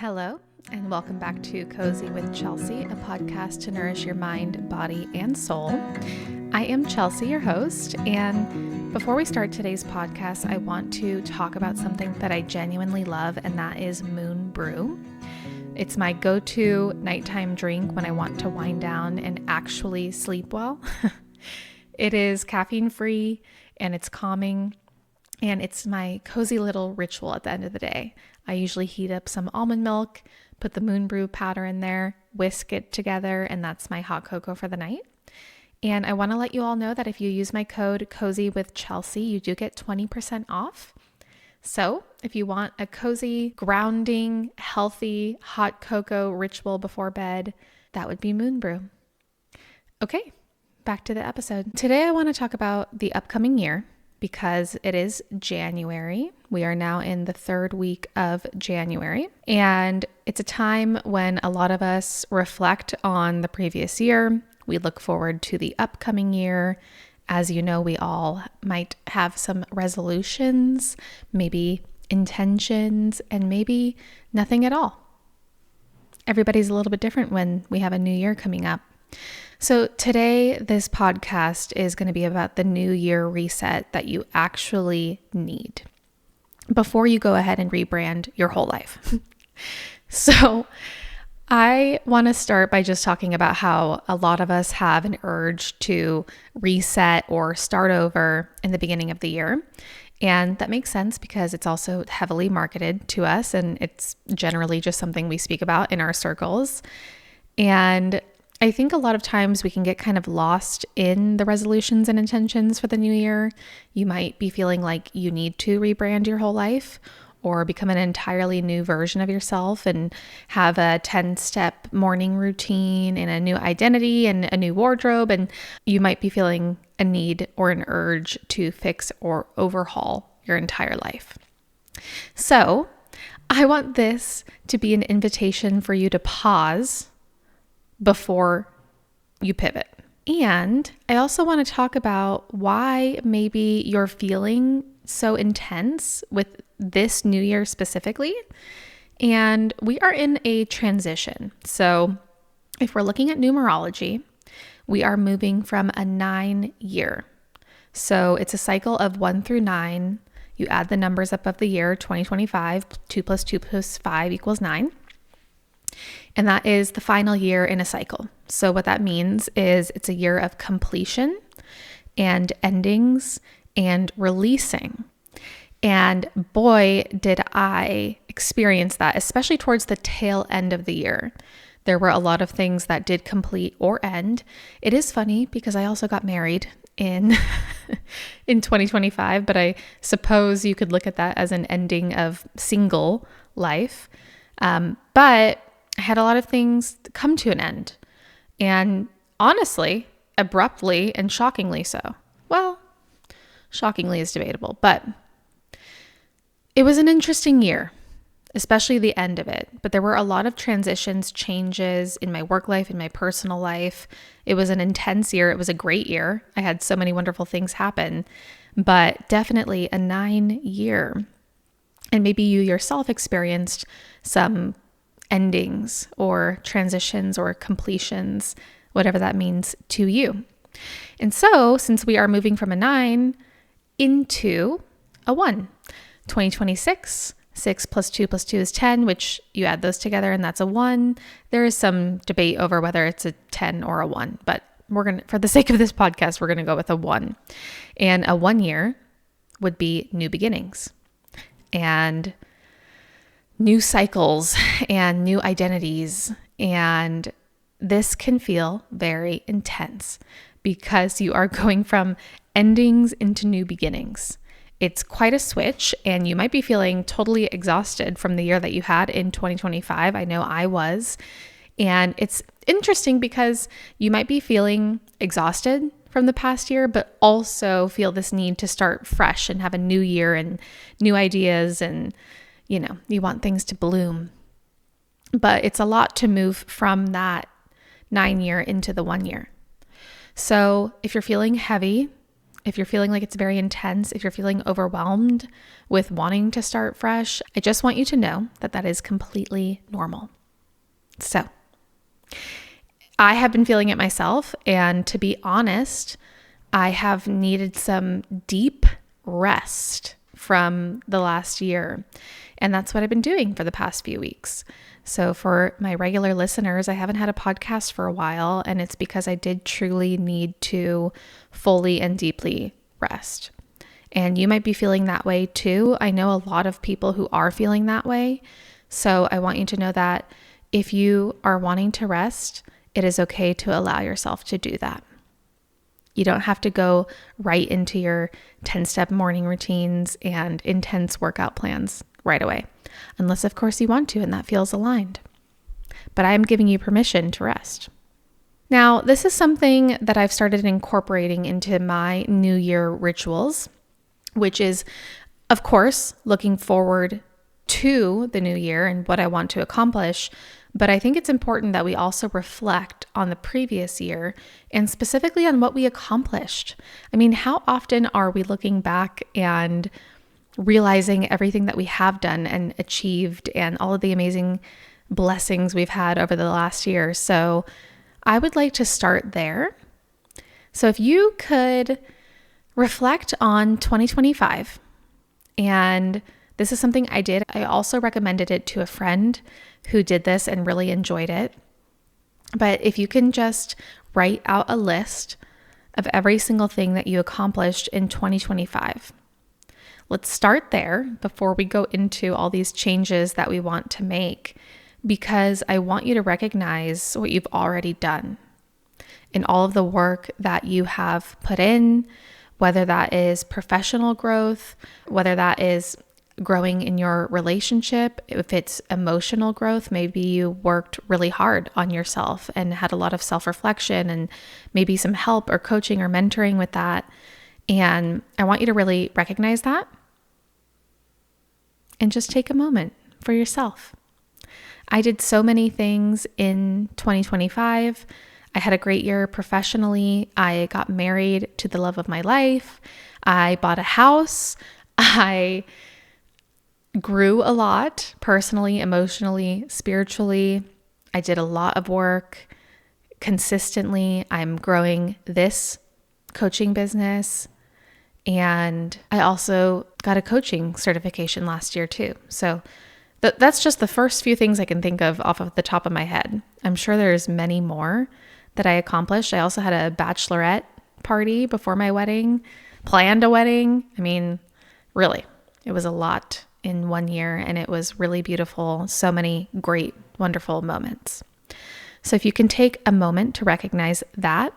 Hello, and welcome back to Cozy with Chelsea, a podcast to nourish your mind, body, and soul. I am Chelsea, your host, and before we start today's podcast, I want to talk about something that I genuinely love, and that is MoonBrew. It's my go-to nighttime drink when I want to wind down and actually sleep well. It is caffeine-free, and it's calming, and it's my cozy little ritual at the end of the day. I usually heat up some almond milk, put the MoonBrew powder in there, whisk it together, and that's my hot cocoa for the night. And I want to let you all know that if you use my code Cozy with Chelsea, you do get 20% off. So if you want a cozy, grounding, healthy, hot cocoa ritual before bed, that would be MoonBrew. Okay, back to the episode. Today I want to talk about the upcoming year because it is January. We are now in the third week of January, and it's a time when a lot of us reflect on the previous year. We look forward to the upcoming year. As you know, we all might have some resolutions, maybe intentions, and maybe nothing at all. Everybody's a little bit different when we have a new year coming up. So today, this podcast is going to be about the new year reset that you actually need before you go ahead and rebrand your whole life. So I want to start by just talking about how a lot of us have an urge to reset or start over in the beginning of the year. And that makes sense because it's also heavily marketed to us, and it's generally just something we speak about in our circles. And I think a lot of times we can get kind of lost in the resolutions and intentions for the new year. You might be feeling like you need to rebrand your whole life or become an entirely new version of yourself and have a 10-step morning routine and a new identity and a new wardrobe. And you might be feeling a need or an urge to fix or overhaul your entire life. So I want this to be an invitation for you to pause before you pivot. And I also want to talk about why maybe you're feeling so intense with this new year specifically. And we are in a transition. So if we're looking at numerology, we are moving from a 9-year. So it's a cycle of 1 through 9. You add the numbers up of the year, 2025, 2 plus 2 plus 5 equals 9. And that is the final year in a cycle. So what that means is it's a year of completion and endings and releasing. And boy, did I experience that, especially towards the tail end of the year. There were a lot of things that did complete or end. It is funny because I also got married in 2025, but I suppose you could look at that as an ending of single life. But I had a lot of things come to an end, and honestly, abruptly and shockingly so. Well, shockingly is debatable, but it was an interesting year, especially the end of it. But there were a lot of transitions, changes in my work life, in my personal life. It was an intense year. It was a great year. I had so many wonderful things happen, but definitely a 9-year. And maybe you yourself experienced some endings or transitions or completions, whatever that means to you. And so, since we are moving from a 9 into a 1, 2026, 6 plus 2 plus 2 is 10, which you add those together and that's a 1. There is some debate over whether it's a 10 or a 1, but for the sake of this podcast, we're going to go with a 1. And a 1 year would be new beginnings and new cycles and new identities. And this can feel very intense because you are going from endings into new beginnings. It's quite a switch, and you might be feeling totally exhausted from the year that you had in 2025. I know I was. And it's interesting because you might be feeling exhausted from the past year, but also feel this need to start fresh and have a new year and new ideas, and you want things to bloom. But it's a lot to move from that 9-year into the 1 year. So if you're feeling heavy, if you're feeling like it's very intense, if you're feeling overwhelmed with wanting to start fresh, I just want you to know that that is completely normal. So I have been feeling it myself. And to be honest, I have needed some deep rest from the last year. And that's what I've been doing for the past few weeks. So for my regular listeners, I haven't had a podcast for a while, and it's because I did truly need to fully and deeply rest. And you might be feeling that way too. I know a lot of people who are feeling that way. So I want you to know that if you are wanting to rest, it is okay to allow yourself to do that. You don't have to go right into your 10-step morning routines and intense workout plans right away, unless of course you want to and that feels aligned. But I am giving you permission to rest. Now, this is something that I've started incorporating into my New Year rituals, which is, of course, looking forward to the new year and what I want to accomplish. But I think it's important that we also reflect on the previous year and specifically on what we accomplished. I mean, how often are we looking back and realizing everything that we have done and achieved and all of the amazing blessings we've had over the last year? So I would like to start there. So if you could reflect on 2025, and this is something I did. I also recommended it to a friend who did this and really enjoyed it. But if you can just write out a list of every single thing that you accomplished in 2025. Let's start there before we go into all these changes that we want to make, because I want you to recognize what you've already done and all of the work that you have put in, whether that is professional growth, whether that is growing in your relationship, if it's emotional growth, maybe you worked really hard on yourself and had a lot of self-reflection and maybe some help or coaching or mentoring with that. And I want you to really recognize that and just take a moment for yourself. I did so many things in 2025. I had a great year professionally. I got married to the love of my life. I bought a house. I grew a lot personally, emotionally, spiritually. I did a lot of work consistently. I'm growing this coaching business. And I also got a coaching certification last year too. So that's just the first few things I can think of off of the top of my head. I'm sure there's many more that I accomplished. I also had a bachelorette party before my wedding, planned a wedding. I mean, really, it was a lot in 1 year and it was really beautiful. So many great, wonderful moments. So if you can take a moment to recognize that,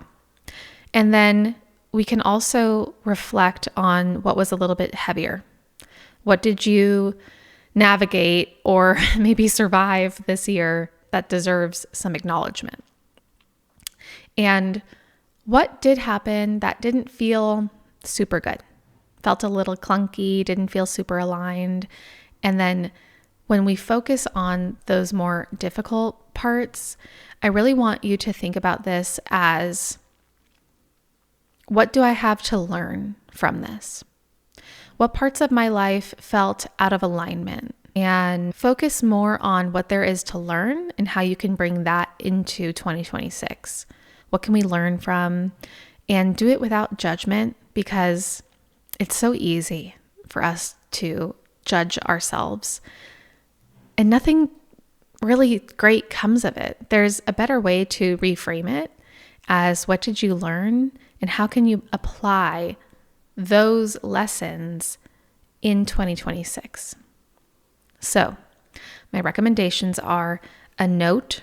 and then we can also reflect on what was a little bit heavier. What did you navigate or maybe survive this year that deserves some acknowledgement? And what did happen that didn't feel super good? Felt a little clunky, didn't feel super aligned. And then when we focus on those more difficult parts, I really want you to think about this as, what do I have to learn from this? What parts of my life felt out of alignment? And focus more on what there is to learn and how you can bring that into 2026. What can we learn from? And do it without judgment, because it's so easy for us to judge ourselves and nothing really great comes of it. There's a better way to reframe it as, what did you learn and how can you apply those lessons in 2026? So my recommendations are a note.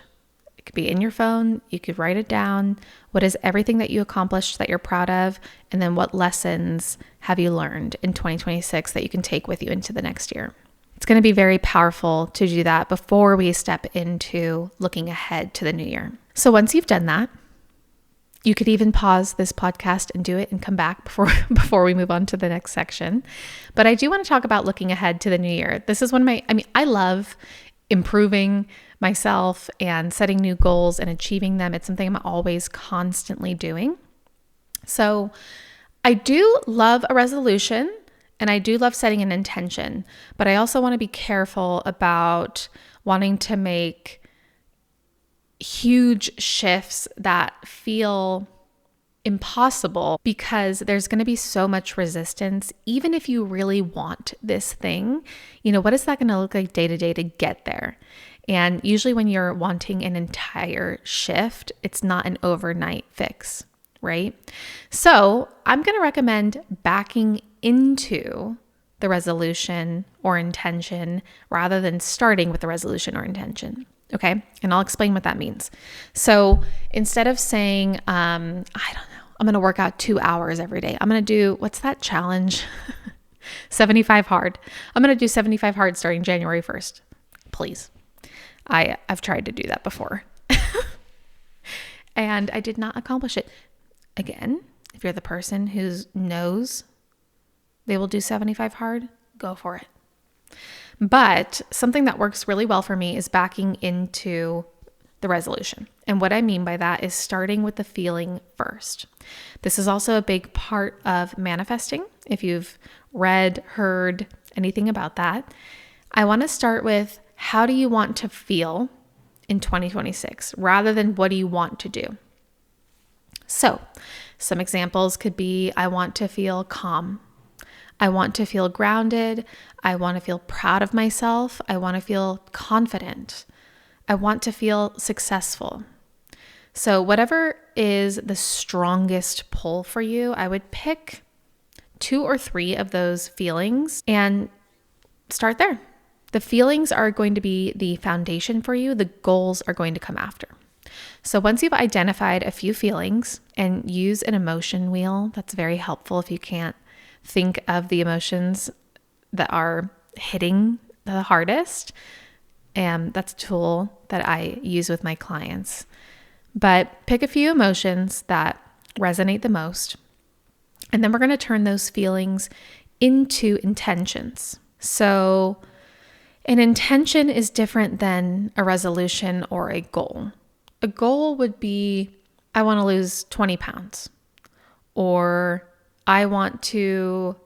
It could be in your phone. You could write it down. What is everything that you accomplished that you're proud of? And then what lessons have you learned in 2026 that you can take with you into the next year? It's going to be very powerful to do that before we step into looking ahead to the new year. So once you've done that, you could even pause this podcast and do it and come back before we move on to the next section. But I do want to talk about looking ahead to the new year. This is I love improving myself and setting new goals and achieving them. It's something I'm always constantly doing. So I do love a resolution and I do love setting an intention, but I also want to be careful about wanting to make huge shifts that feel impossible, because there's going to be so much resistance. Even if you really want this thing, what is that going to look like day to day to get there? And usually when you're wanting an entire shift, it's not an overnight fix, right? So I'm going to recommend backing into the resolution or intention rather than starting with the resolution or intention. Okay. And I'll explain what that means. So instead of saying, I don't know, I'm going to work out 2 hours every day. I'm going to do, what's that challenge? 75 hard. I'm going to do 75 hard starting January 1st. Please. I've tried to do that before and I did not accomplish it. Again, if you're the person who knows they will do 75 hard, go for it. But something that works really well for me is backing into the resolution. And what I mean by that is starting with the feeling first. This is also a big part of manifesting. If you've read, heard anything about that, I want to start with, how do you want to feel in 2026 rather than what do you want to do? So some examples could be, I want to feel calm. I want to feel grounded. I want to feel proud of myself. I want to feel confident. I want to feel successful. So whatever is the strongest pull for you, I would pick 2 or 3 of those feelings and start there. The feelings are going to be the foundation for you. The goals are going to come after. So once you've identified a few feelings, and use an emotion wheel, that's very helpful if you can't think of the emotions that are hitting the hardest. And that's a tool that I use with my clients. But pick a few emotions that resonate the most. And then we're going to turn those feelings into intentions. So an intention is different than a resolution or a goal. A goal would be, I want to lose 20 pounds, or I want to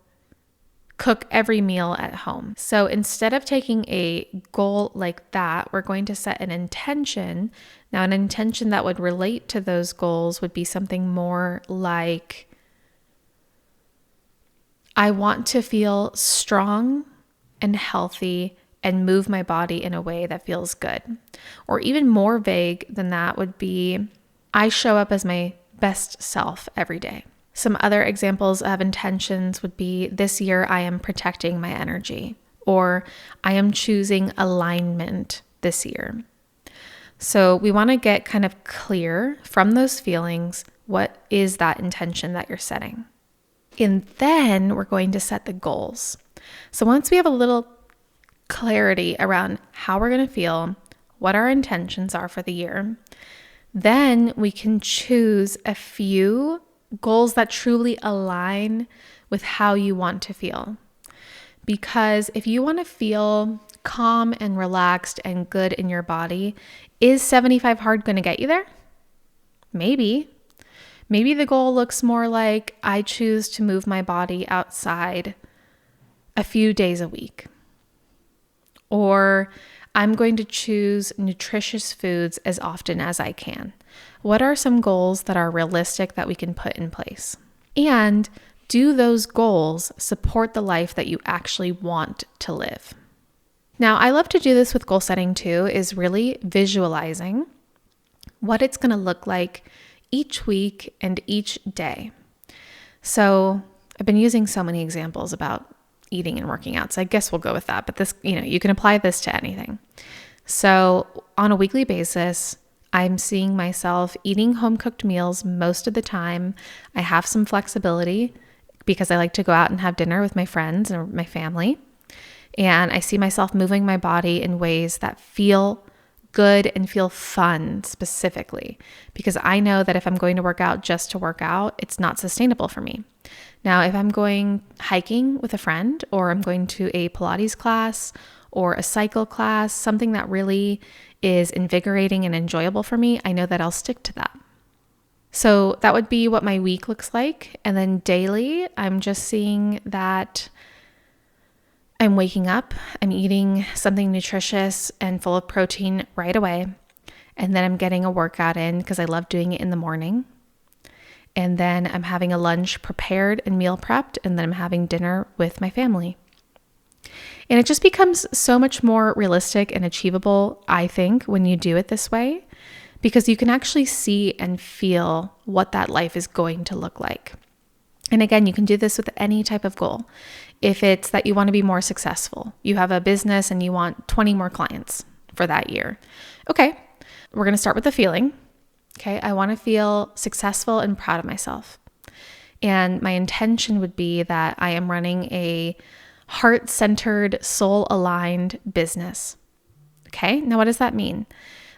cook every meal at home. So instead of taking a goal like that, we're going to set an intention. Now, an intention that would relate to those goals would be something more like, I want to feel strong and healthy and move my body in a way that feels good. Or even more vague than that would be, I show up as my best self every day. Some other examples of intentions would be, this year I am protecting my energy, or I am choosing alignment this year. So we want to get kind of clear from those feelings, what is that intention that you're setting? And then we're going to set the goals. So once we have a little clarity around how we're going to feel, what our intentions are for the year, then we can choose a few goals that truly align with how you want to feel. Because if you want to feel calm and relaxed and good in your body, is 75 hard going to get you there? Maybe. Maybe the goal looks more like, I choose to move my body outside a few days a week. Or I'm going to choose nutritious foods as often as I can. What are some goals that are realistic that we can put in place? And do those goals support the life that you actually want to live? Now, I love to do this with goal setting too, is really visualizing what it's going to look like each week and each day. So I've been using so many examples about eating and working out, so I guess we'll go with that. But this, you can apply this to anything. So on a weekly basis, I'm seeing myself eating home-cooked meals most of the time. I have some flexibility because I like to go out and have dinner with my friends and my family. And I see myself moving my body in ways that feel good and feel fun specifically, because I know that if I'm going to work out just to work out, it's not sustainable for me. Now, if I'm going hiking with a friend, or I'm going to a Pilates class or a cycle class, something that really is invigorating and enjoyable for me, I know that I'll stick to that. So that would be what my week looks like. And then daily, I'm just seeing that I'm waking up, I'm eating something nutritious and full of protein right away. And then I'm getting a workout in because I love doing it in the morning. And then I'm having a lunch prepared and meal prepped. And then I'm having dinner with my family. And it just becomes so much more realistic and achievable, I think, when you do it this way, because you can actually see and feel what that life is going to look like. And again, you can do this with any type of goal. If it's that you want to be more successful, you have a business and you want 20 more clients for that year. Okay, we're going to start with the feeling. Okay, I want to feel successful and proud of myself. And my intention would be that I am running a heart-centered, soul-aligned business. Okay, now what does that mean?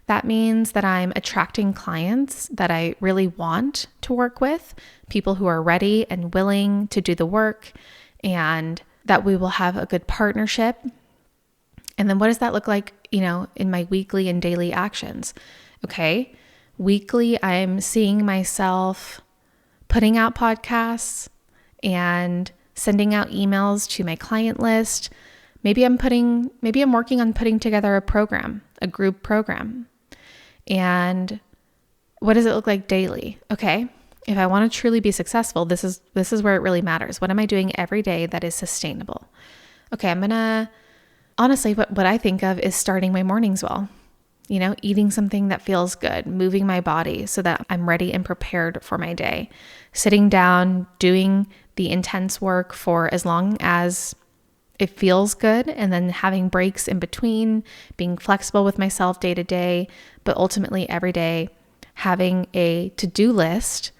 That means that I'm attracting clients that I really want to work with, people who are ready and willing to do the work, and that we will have a good partnership. And then what does that look like, in my weekly and daily actions? Okay, weekly, I'm seeing myself putting out podcasts and sending out emails to my client list. Maybe I'm working on putting together a group program. And what does it look like daily? Okay, if I want to truly be successful, this is where it really matters. What am I doing every day that is sustainable? Okay, honestly, what I think of is starting my mornings well. Eating something that feels good, moving my body so that I'm ready and prepared for my day, sitting down, doing the intense work for as long as it feels good, and then having breaks in between, being flexible with myself day to day, but ultimately every day having a to-do list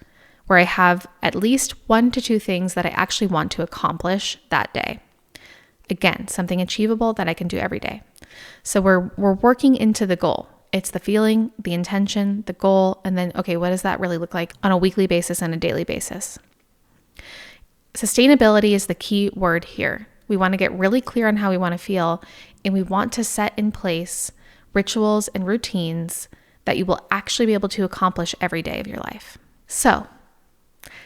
where I have at least 1 to 2 things that I actually want to accomplish that day. Again, something achievable that I can do every day. So we're working into the goal. It's the feeling, the intention, the goal, and then, okay, what does that really look like on a weekly basis and a daily basis? Sustainability is the key word here. We want to get really clear on how we want to feel, and we want to set in place rituals and routines that you will actually be able to accomplish every day of your life. So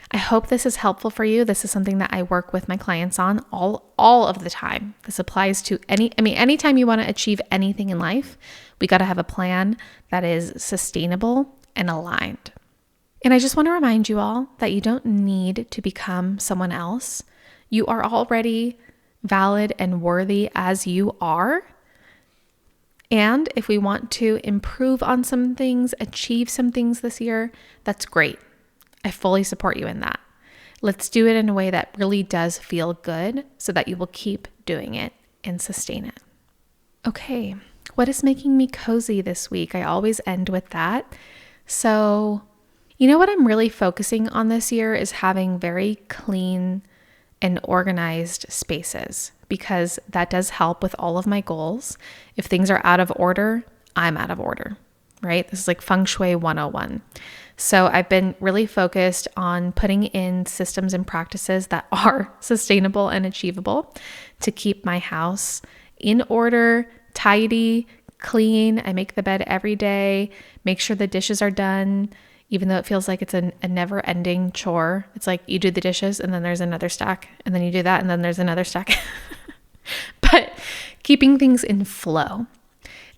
I hope this is helpful for you. This is something that I work with my clients on all of the time. This applies to anytime you want to achieve anything in life, we got to have a plan that is sustainable and aligned. And I just want to remind you all that you don't need to become someone else. You are already valid and worthy as you are. And if we want to improve on some things, achieve some things this year, that's great. I fully support you in that. Let's do it in a way that really does feel good so that you will keep doing it and sustain it. Okay, what is making me cozy this week? I always end with that. So, what I'm really focusing on this year is having very clean and organized spaces, because that does help with all of my goals. If things are out of order, I'm out of order, right? This is like feng shui 101. So I've been really focused on putting in systems and practices that are sustainable and achievable to keep my house in order, tidy, clean. I make the bed every day, make sure the dishes are done, even though it feels like it's a never-ending chore. It's like you do the dishes and then there's another stack, and then you do that and then there's another stack. But keeping things in flow.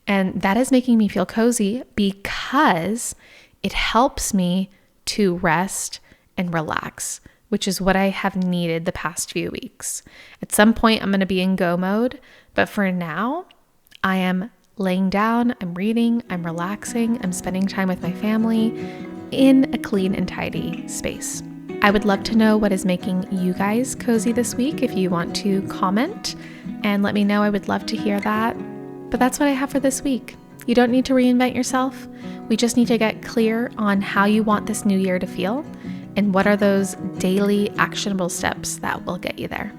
And that is making me feel cozy because it helps me to rest and relax, which is what I have needed the past few weeks. At some point, I'm going to be in go mode, but for now, I am laying down, I'm reading, I'm relaxing, I'm spending time with my family in a clean and tidy space. I would love to know what is making you guys cozy this week. If you want to comment and let me know, I would love to hear that. But that's what I have for this week. You don't need to reinvent yourself. We just need to get clear on how you want this new year to feel and what are those daily actionable steps that will get you there.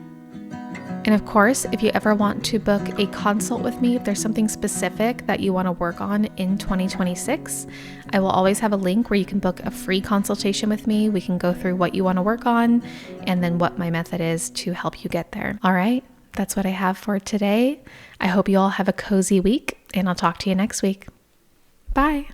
And of course, if you ever want to book a consult with me, if there's something specific that you want to work on in 2026, I will always have a link where you can book a free consultation with me. We can go through what you want to work on and then what my method is to help you get there. All right, that's what I have for today. I hope you all have a cozy week, and I'll talk to you next week. Bye.